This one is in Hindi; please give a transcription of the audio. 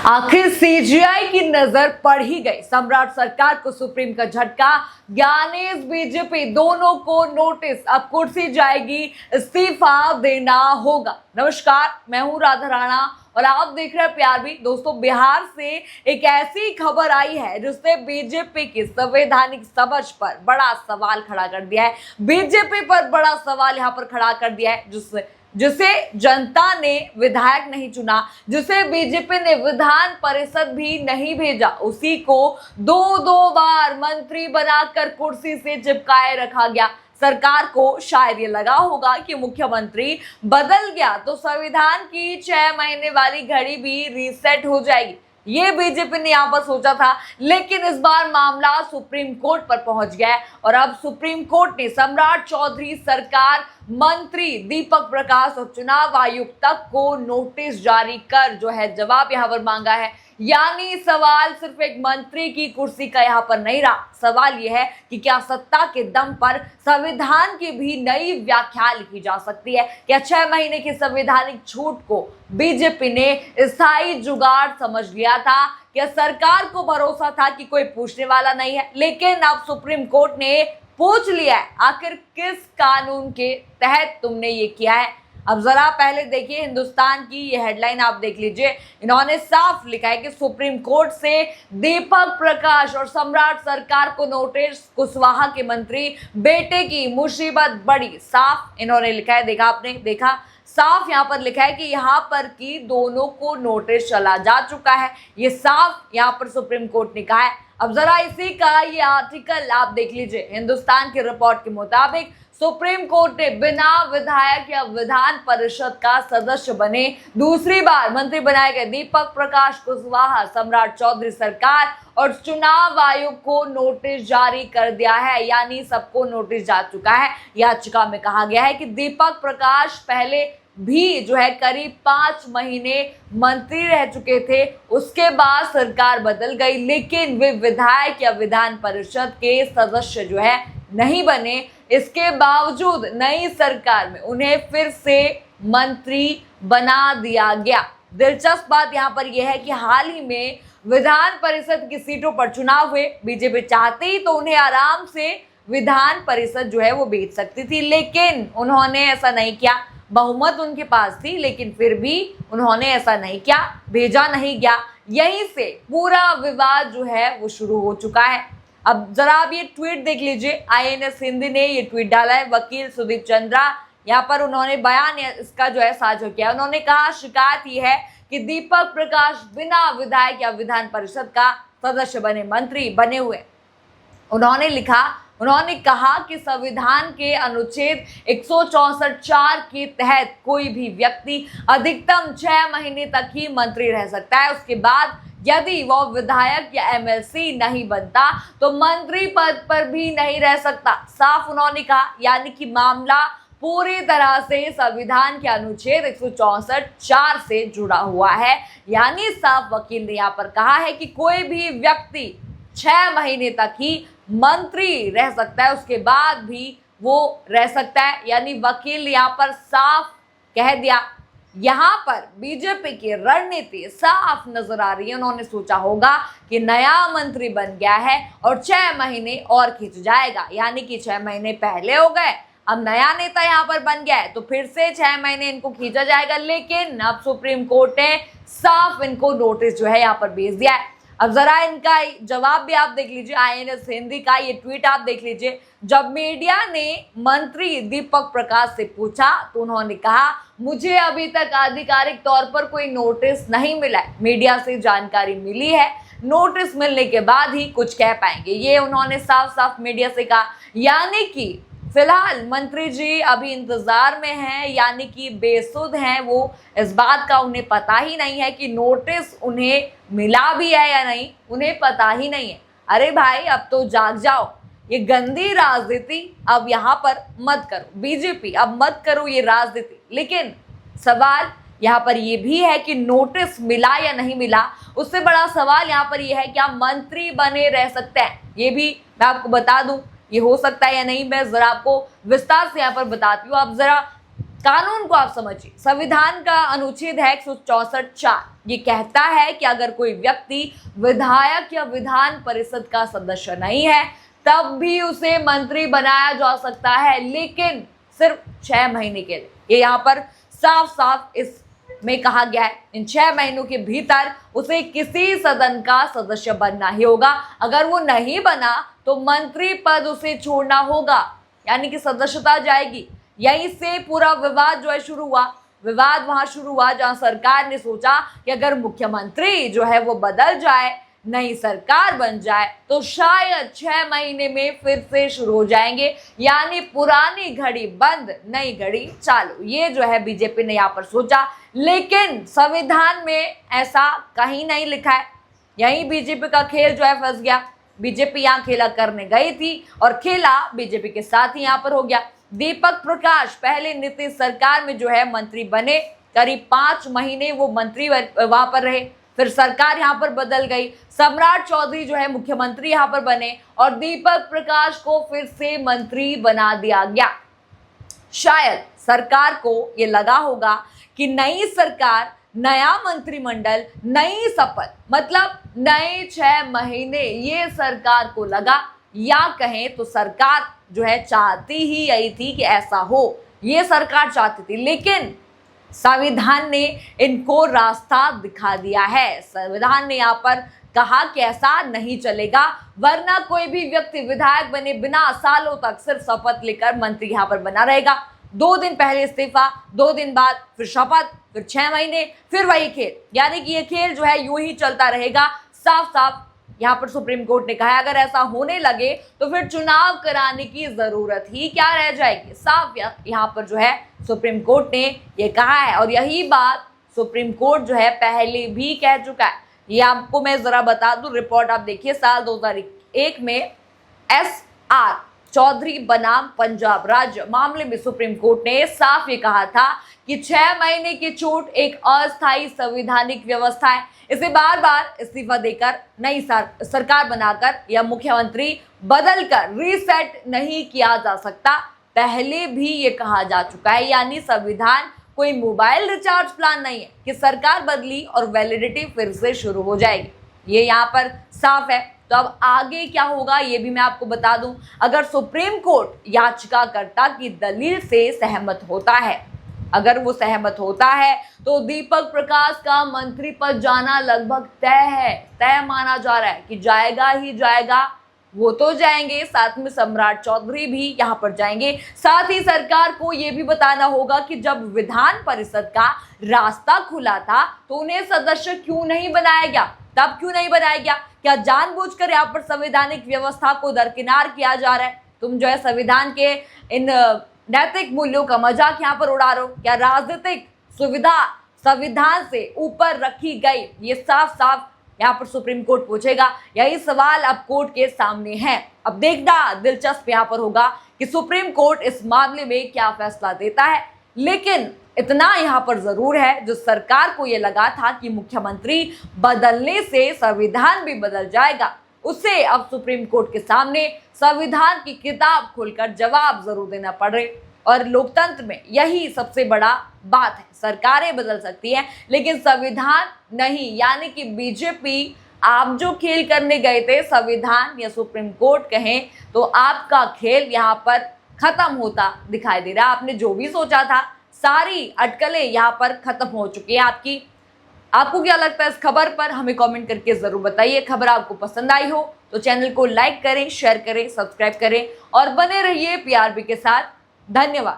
आखिर सीजीआई की नजर पड़ ही गई। सम्राट सरकार को सुप्रीम का झटका, ज्ञानेश बीजेपी दोनों को नोटिस, अब कुर्सी जाएगी, इस्तीफा देना होगा। नमस्कार, मैं हूं राधा राणा और आप देख रहे हैं प्यार भी। दोस्तों, बिहार से एक ऐसी खबर आई है जिसने बीजेपी की संवैधानिक समझ पर बड़ा सवाल खड़ा कर दिया है। बीजेपी पर बड़ा सवाल यहां पर खड़ा कर दिया है, जिसे जनता ने विधायक नहीं चुना, जिसे बीजेपी ने विधान परिषद भी नहीं भेजा, उसी को दो बार मंत्री बनाकर कुर्सी से चिपकाए रखा गया। सरकार को शायद ये लगा होगा कि मुख्यमंत्री बदल गया तो संविधान की 6 महीने वाली घड़ी भी रीसेट हो जाएगी। ये बीजेपी ने यहाँ पर सोचा था, लेकिन इस बार मामला सुप्रीम कोर्ट पर पहुंच गया है और अब सुप्रीम कोर्ट ने सम्राट चौधरी सरकार, मंत्री दीपक प्रकाश और चुनाव आयुक्त तक को नोटिस जारी कर जो है जवाब यहाँ पर मांगा है। यानी सवाल सिर्फ एक मंत्री की कुर्सी का यहाँ पर नहीं रहा, सवाल यह है कि क्या सत्ता के दम पर संविधान की भी नई व्याख्या लिखी जा सकती है। क्या 6 महीने की संवैधानिक छूट को बीजेपी ने स्थायी जुगाड़ समझ लिया था? क्या सरकार को भरोसा था कि कोई पूछने वाला नहीं है, लेकिन अब सुप्रीम कोर्ट ने पूछ लिया है, आखिर किस कानून के तहत तुमने ये किया है। अब जरा पहले देखिए हिंदुस्तान की ये हेडलाइन आप देख लीजिए। इन्होंने साफ लिखा है कि सुप्रीम कोर्ट से दीपक प्रकाश और सम्राट सरकार को नोटिस, कुशवाहा के मंत्री बेटे की मुसीबत बड़ी। साफ इन्होंने लिखा है, देखा आपने, देखा साफ यहाँ पर लिखा है कि यहाँ पर की दोनों को नोटिस चला जा चुका है। ये साफ यहाँ पर सुप्रीम कोर्ट ने कहा है। अब जरा इसी का ये आर्टिकल आप देख लीजिए। हिंदुस्तान की रिपोर्ट के मुताबिक सुप्रीम कोर्ट ने बिना विधायक या विधान परिषद का सदस्य बने दूसरी बार मंत्री बनाए गए दीपक प्रकाश, कुशवाहा, सम्राट चौधरी सरकार और चुनाव आयोग को नोटिस जारी कर दिया है। यानी सबको नोटिस जा चुका है। याचिका में कहा गया है कि दीपक प्रकाश पहले भी जो है करीब 5 महीने मंत्री रह चुके थे, उसके बाद सरकार बदल गई, लेकिन वे विधायक या विधान परिषद के सदस्य जो है नहीं बने। इसके बावजूद नई सरकार में उन्हें फिर से मंत्री बना दिया गया। दिलचस्प बात यहाँ पर यह है कि हाल ही में विधान परिषद की सीटों पर चुनाव हुए। बीजेपी चाहते ही तो उन्हें आराम से विधान परिषद जो है वो बेच सकती थी, लेकिन उन्होंने ऐसा नहीं किया। बहुमत उनके पास थी, लेकिन फिर भी उन्होंने ऐसा नहीं किया, भेजा नहीं गया। यहीं से पूरा विवाद जो है वो शुरू हो चुका है। अब जरा आप ये ट्वीट देख लीजिए। INS हिंदी ने ये ट्वीट डाला है। वकील सुदीप चंद्रा यहाँ पर उन्होंने बयान इसका जो है साझा किया। उन्होंने कहा, शिकायत ये है कि दीपक प्रकाश बिना विधायक या विधान परिषद का सदस्य बने मंत्री बने हुए। उन्होंने कहा कि संविधान के अनुच्छेद 164(4) के तहत कोई भी व्यक्ति अधिकतम 6 महीने तक ही मंत्री रह सकता है। उसके बाद यदि वह विधायक या MLC नहीं बनता तो मंत्री पद पर भी नहीं रह सकता। साफ उन्होंने कहा, यानी कि मामला पूरी तरह से संविधान के अनुच्छेद 164(4) से जुड़ा हुआ है। यानी साफ वकील ने यहाँ पर कहा है कि कोई भी व्यक्ति 6 महीने तक ही मंत्री रह सकता है, उसके बाद भी वो रह सकता है। यानी वकील यहाँ पर साफ कह दिया। यहाँ पर बीजेपी की रणनीति साफ नजर आ रही है। उन्होंने सोचा होगा कि नया मंत्री बन गया है और 6 महीने और खींच जाएगा, यानी कि 6 महीने पहले हो गए, अब नया नेता यहाँ पर बन गया है तो फिर से 6 महीने इनको खींचा जाएगा। लेकिन अब सुप्रीम कोर्ट ने साफ इनको नोटिस जो है यहाँ पर भेज दिया है। अब जरा इनका जवाब भी आप देख लीजिए। INS हिंदी का ये ट्वीट आप देख लीजिए। जब मीडिया ने मंत्री दीपक प्रकाश से पूछा तो उन्होंने कहा, मुझे अभी तक आधिकारिक तौर पर कोई नोटिस नहीं मिला है। मीडिया से जानकारी मिली है, नोटिस मिलने के बाद ही कुछ कह पाएंगे, ये उन्होंने साफ साफ मीडिया से कहा। यानी कि फिलहाल मंत्री जी अभी इंतजार में हैं, यानी कि बेसुध हैं वो। इस बात का उन्हें पता ही नहीं है कि नोटिस उन्हें मिला भी है या नहीं, उन्हें पता ही नहीं है। अरे भाई, अब तो जाग जाओ, ये गंदी राजनीति अब यहाँ पर मत करो। बीजेपी, अब मत करो ये राजनीति। लेकिन सवाल यहाँ पर ये भी है कि नोटिस मिला या नहीं मिला, उससे बड़ा सवाल यहाँ पर यह है क्या मंत्री बने रह सकते हैं। ये भी मैं आपको बता दूं, ये हो सकता है या नहीं, मैं जरा आपको विस्तार से यहाँ पर बताती हूँ। आप जरा कानून को आप समझिए। संविधान का अनुच्छेद है 164(4). ये कहता है कि अगर कोई व्यक्ति विधायक या विधान परिषद का सदस्य नहीं है तब भी उसे मंत्री बनाया जा सकता है, लेकिन सिर्फ 6 महीने के लिए। ये यहाँ पर साफ साफ इसमें कहा गया है इन 6 महीनों के भीतर उसे किसी सदन का सदस्य बनना ही होगा। अगर वो नहीं बना तो मंत्री पद उसे छोड़ना होगा, यानी कि सदस्यता जाएगी। यहीं से पूरा विवाद जो है शुरू हुआ। विवाद वहां शुरू हुआ जहां सरकार ने सोचा कि अगर मुख्यमंत्री जो है वो बदल जाए, नई सरकार बन जाए, तो शायद 6 महीने में फिर से शुरू हो जाएंगे, यानी पुरानी घड़ी बंद नई घड़ी चालू। ये जो है बीजेपी ने यहाँ पर सोचा, लेकिन संविधान में ऐसा कहीं नहीं लिखा है। यही बीजेपी का खेल जो है फंस गया। बीजेपी यहाँ खेला करने गई थी और खेला बीजेपी के साथ ही यहाँ पर हो गया। दीपक प्रकाश पहले नीतीश सरकार में जो है मंत्री बने, करीब 5 महीने वो मंत्री वहां पर रहे, फिर सरकार यहाँ पर बदल गई। सम्राट चौधरी जो है मुख्यमंत्री यहाँ पर बने और दीपक प्रकाश को फिर से मंत्री बना दिया गया। शायद सरकार को ये लगा होगा कि नई सरकार, नया मंत्रिमंडल, नई शपथ, मतलब नए 6 महीने, ये सरकार को लगा, या कहें तो सरकार जो है चाहती ही यही थी कि ऐसा हो। ये सरकार चाहती थी, लेकिन संविधान ने इनको रास्ता दिखा दिया है। संविधान ने यहाँ पर कहा कि ऐसा नहीं चलेगा, वरना कोई भी व्यक्ति विधायक बने बिना सालों तक सिर्फ शपथ लेकर मंत्री यहाँ पर बना रहेगा। 2 दिन पहले इस्तीफा, 2 दिन बाद फिर शपथ, फिर 6 महीने, फिर वही खेल, यानी कि ये खेल जो है यूं ही चलता रहेगा। साफ साफ यहाँ पर सुप्रीम कोर्ट ने कहा है अगर ऐसा होने लगे तो फिर चुनाव कराने की जरूरत ही क्या रह जाएगी। साफ यहाँ पर जो है सुप्रीम कोर्ट ने ये कहा है, और यही बात सुप्रीम कोर्ट जो है पहले भी कह चुका है। ये आपको मैं जरा बता दूं, रिपोर्ट आप देखिए, साल 2001 में SR चौधरी बनाम पंजाब राज्य मामले में सुप्रीम कोर्ट ने साफ ये कहा था कि 6 महीने की छूट एक अस्थायी संवैधानिक व्यवस्था है। इसे बार बार इस्तीफा देकर नई सरकार बनाकर या मुख्यमंत्री बदलकर रीसेट नहीं किया जा सकता। पहले भी ये कहा जा चुका है, यानी संविधान कोई मोबाइल रिचार्ज प्लान नहीं है कि सरकार बदली और वैलिडिटी फिर से शुरू हो जाएगी। ये यहाँ पर साफ है। तो अब आगे क्या होगा ये भी मैं आपको बता दूं। अगर सुप्रीम कोर्ट याचिकाकर्ता की दलील से सहमत होता है, अगर वो सहमत होता है, तो दीपक प्रकाश का मंत्री पद जाना लगभग तय है, तय माना जा रहा है कि जाएगा ही जाएगा। वो तो जाएंगे, साथ में सम्राट चौधरी भी यहाँ पर जाएंगे। साथ ही सरकार को ये भी बताना होगा कि जब विधान परिषद का रास्ता खुला था तो उन्हें सदस्य क्यों नहीं बनाया गया, तब क्यों नहीं बनाया गया? क्या जानबूझकर यहाँ पर संवैधानिक व्यवस्था को दरकिनार किया जा रहा है? तुम जो है संविधान के इन नैतिक मूल्यों का मजाक यहाँ पर उड़ा रहे हो। क्या राजनीतिक सुविधा संविधान से ऊपर रखी गई? ये साफ साफ यहाँ पर सुप्रीम कोर्ट पूछेगा। यही सवाल अब कोर्ट के सामने है। अब देखना दिलचस्प यहाँ पर होगा कि सुप्रीम कोर्ट इस मामले में क्या फैसला देता है। लेकिन इतना यहाँ पर जरूर है, जो सरकार को ये लगा था कि मुख्यमंत्री बदलने से संविधान भी बदल जाएगा, उसे अब सुप्रीम कोर्ट के सामने संविधान की किताब खोलकर जवाब जरूर देना पड़े। और लोकतंत्र में यही सबसे बड़ा बात है, सरकारें बदल सकती हैं लेकिन संविधान नहीं। यानी कि बीजेपी, आप जो खेल करने गए थे, संविधान या सुप्रीम कोर्ट कहें, तो आपका खेल यहाँ पर खत्म होता दिखाई दे रहा है। आपने जो भी सोचा था, सारी अटकलें यहाँ पर खत्म हो चुकी है आपकी। आपको क्या लगता है इस खबर पर? हमें कमेंट करके जरूर बताइए। खबर आपको पसंद आई हो तो चैनल को लाइक करें, शेयर करें, सब्सक्राइब करें और बने रहिए PRB के साथ। धन्यवाद।